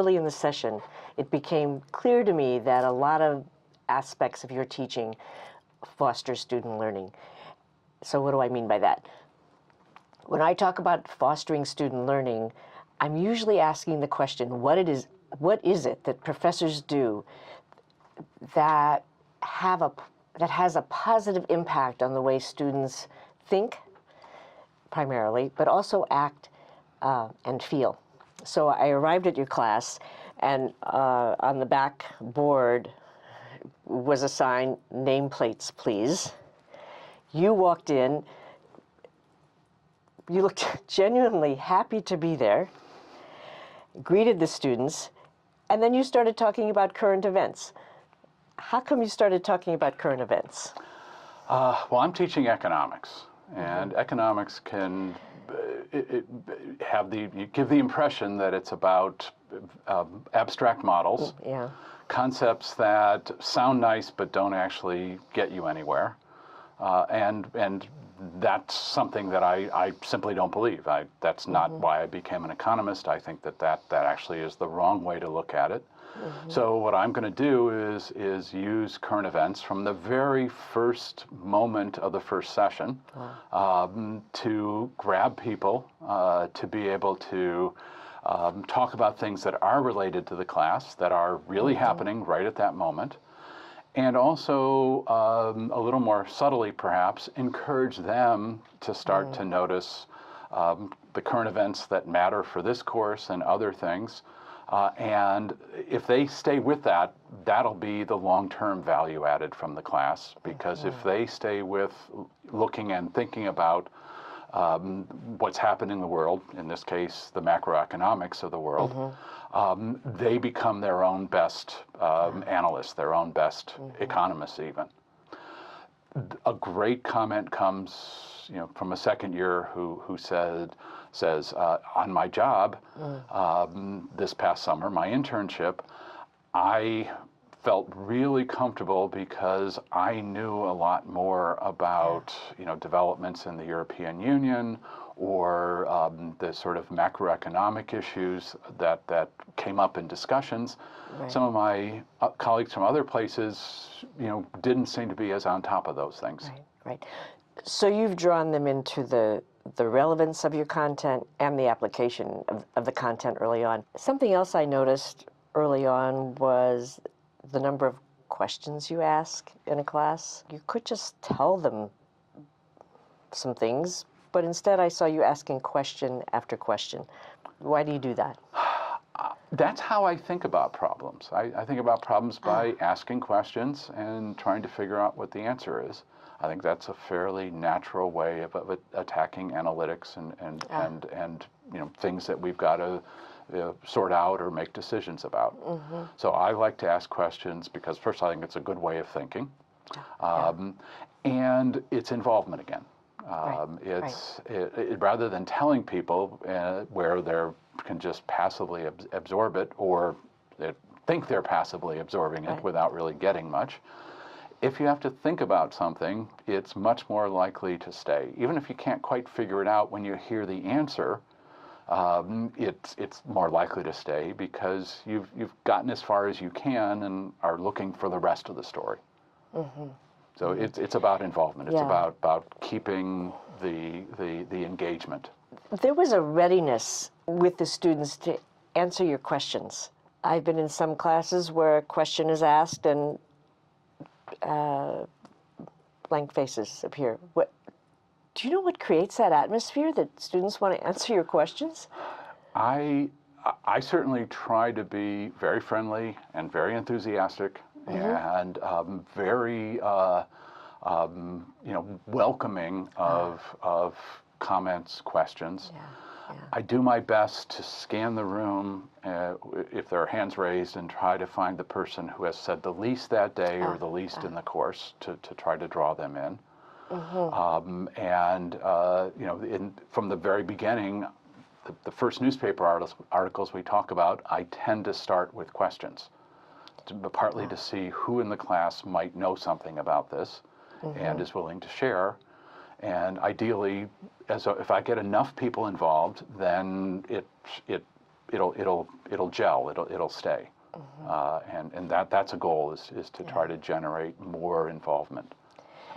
early in the session, it became clear to me that a lot of aspects of your teaching foster student learning. So what do I mean by that? When I talk about fostering student learning, I'm usually asking the question, what is it that professors do that has a positive impact on the way students think, primarily, but also act and feel. So I arrived at your class, and on the back board was a sign, "Nameplates, please." You walked in, you looked genuinely happy to be there, greeted the students, and then you started talking about current events. How come you started talking about current events? Well, I'm teaching economics, and economics can you give the impression that it's about abstract models, concepts that sound nice but don't actually get you anywhere, and that's something that I simply don't believe. That's not why I became an economist. I think that actually is the wrong way to look at it. So what I'm going to do is use current events from the very first moment of the first session to grab people to be able to talk about things that are related to the class, that are really happening right at that moment, and also a little more subtly perhaps encourage them to start to notice the current events that matter for this course and other things. And if they stay with that, that'll be the long-term value added from the class, because if they stay with looking and thinking about what's happening in the world, in this case, the macroeconomics of the world, they become their own best analysts, their own best economists even. A great comment comes, from a second year who says, on my job this past summer, my internship, I felt really comfortable because I knew a lot more about developments in the European Union or the sort of macroeconomic issues that came up in discussions. Some of my colleagues from other places, didn't seem to be as on top of those things. Right. So you've drawn them into the relevance of your content and the application of the content early on. Something else I noticed early on was the number of questions you ask in a class. You could just tell them some things, but instead I saw you asking question after question. Why do you do that? That's how I think about problems. I think about problems by asking questions and trying to figure out what the answer is. I think that's a fairly natural way of attacking analytics and things that we've got to sort out or make decisions about. So I like to ask questions because first I think it's a good way of thinking, and it's involvement again. Rather than telling people where they can just passively absorb it, or they think they're passively absorbing it without really getting much. If you have to think about something, it's much more likely to stay. Even if you can't quite figure it out when you hear the answer, it's more likely to stay because you've gotten as far as you can and are looking for the rest of the story. So it's about involvement. It's about keeping the engagement. There was a readiness with the students to answer your questions. I've been in some classes where a question is asked and blank faces appear. Do you know what creates that atmosphere that students want to answer your questions? I certainly try to be very friendly and very enthusiastic and very welcoming of comments, questions. I do my best to scan the room if there are hands raised and try to find the person who has said the least that day or the least in the course to try to draw them in. From the very beginning, the first newspaper articles we talk about, I tend to start with questions, partly to see who in the class might know something about this and is willing to share. And ideally, if I get enough people involved, then it'll gel, it'll stay. And that's a goal, is to try to generate more involvement.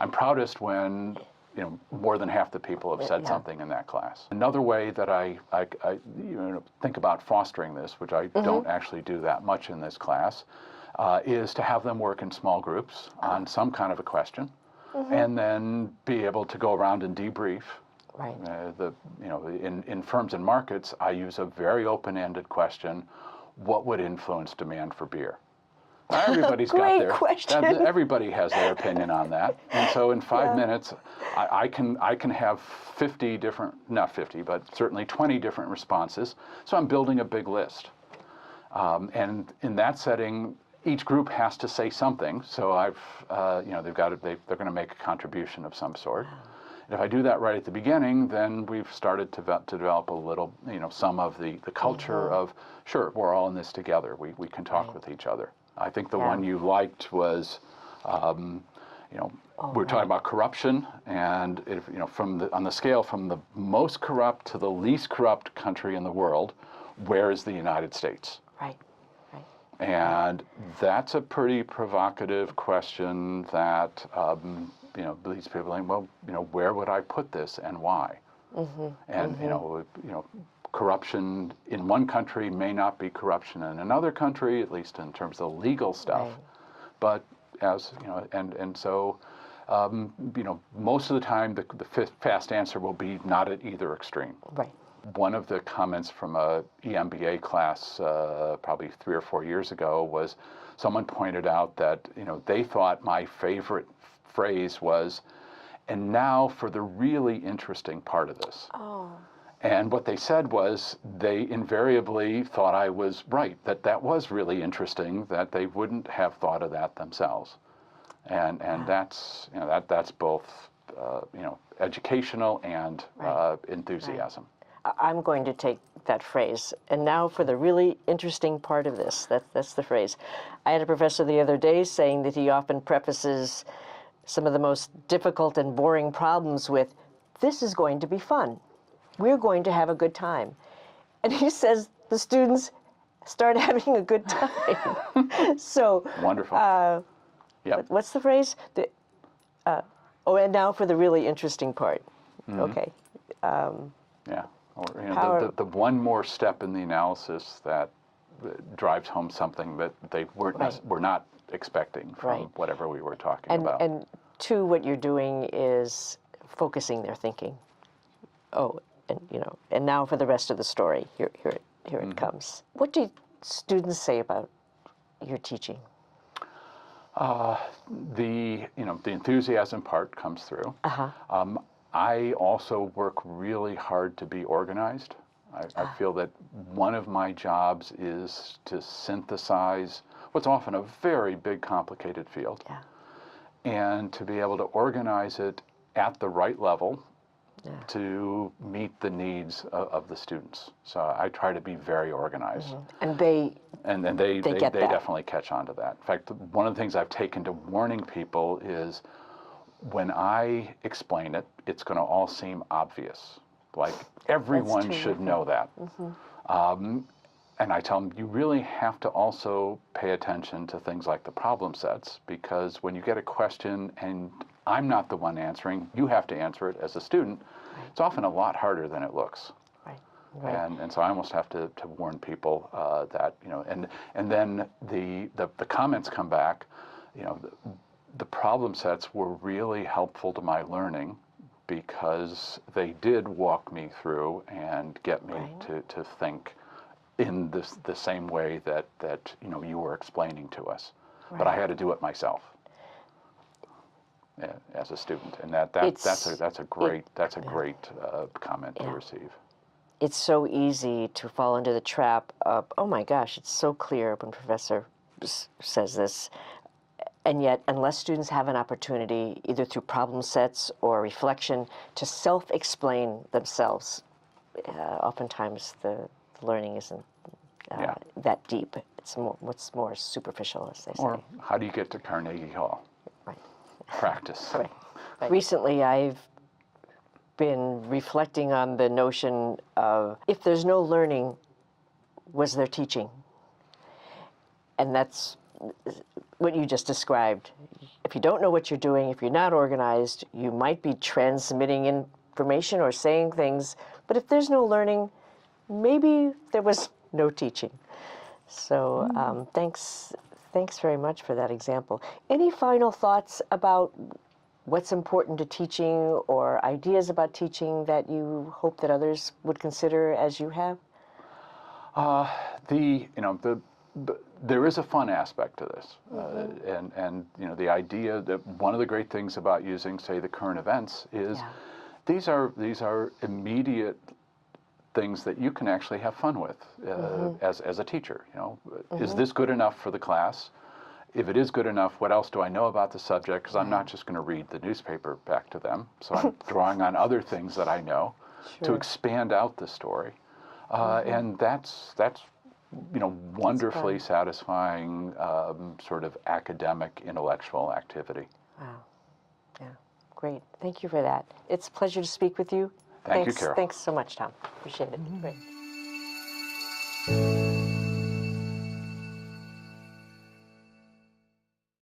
I'm proudest when more than half the people have said something in that class. Another way that I think about fostering this, which I don't actually do that much in this class, is to have them work in small groups on some kind of a question, and then be able to go around and debrief. Right. In firms and markets, I use a very open-ended question: what would influence demand for beer? Everybody's got their question. Everybody has their opinion on that, and so in 5 minutes, I can have 50 different, not 50, but certainly 20 different responses. So I'm building a big list, and in that setting, each group has to say something. So they're going to make a contribution of some sort. And if I do that right at the beginning, then we've started to develop a little, some of the culture of, sure, we're all in this together. We can talk with each other. I think the one you liked was, we're talking about corruption, and on the scale from the most corrupt to the least corrupt country in the world, where is the United States? Right. And that's a pretty provocative question that leads people to think, well, where would I put this and why? And corruption in one country may not be corruption in another country, at least in terms of legal stuff. But so most of the time, the fast answer will be not at either extreme. Right. One of the comments from a EMBA class probably 3 or 4 years ago was someone pointed out that they thought my favorite phrase was, "And now for the really interesting part of this." Oh. And what they said was they invariably thought I was right, that was really interesting, that they wouldn't have thought of that themselves. And that's that's both educational and enthusiasm. I'm going to take that phrase. And now for the really interesting part of this. That's the phrase. I had a professor the other day saying that he often prefaces some of the most difficult and boring problems with, "This is going to be fun. We're going to have a good time." And he says the students start having a good time. So wonderful. What's the phrase? And now for the really interesting part. Okay. Or the one more step in the analysis that drives home something that they were not expecting from whatever we were talking about. And two, what you're doing is focusing their thinking. And now for the rest of the story. Here it comes. What do students say about your teaching? The enthusiasm part comes through. I also work really hard to be organized. I feel that one of my jobs is to synthesize what's often a very big, complicated field, and to be able to organize it at the right level to meet the needs of the students. So I try to be very organized. And they definitely catch on to that. In fact, one of the things I've taken to warning people is when I explain it, it's going to all seem obvious. Like everyone should know that. And I tell them, you really have to also pay attention to things like the problem sets, because when you get a question and I'm not the one answering, you have to answer it as a student. It's often a lot harder than it looks. And so I almost have to warn people that, and then the comments come back, the problem sets were really helpful to my learning because they did walk me through and get me to think in the same way that you were explaining to us. But I had to do it myself as a student, and that's a great comment to receive. It's so easy to fall into the trap of, oh my gosh, it's so clear when Professor says this. And yet, unless students have an opportunity, either through problem sets or reflection, to self-explain themselves, oftentimes the learning isn't that deep. It's more superficial, as they say. Or how do you get to Carnegie Hall? Practice. Recently, I've been reflecting on the notion of if there's no learning, was their teaching. And that's what you just described. If you don't know what you're doing, if you're not organized, you might be transmitting information or saying things, but if there's no learning, maybe there was no teaching. So thanks very much for that example. Any final thoughts about what's important to teaching or ideas about teaching that you hope that others would consider as you have? There is a fun aspect to this, and the idea that one of the great things about using, say, the current events is these are immediate things that you can actually have fun with as a teacher. Is this good enough for the class? If it is good enough, what else do I know about the subject? Because I'm not just going to read the newspaper back to them. So I'm drawing on other things that I know to expand out the story, and that's wonderfully satisfying sort of academic, intellectual activity. Wow. Yeah. Great. Thank you for that. It's a pleasure to speak with you. Thank you, Carol. Thanks so much, Tom. Appreciate it. Great.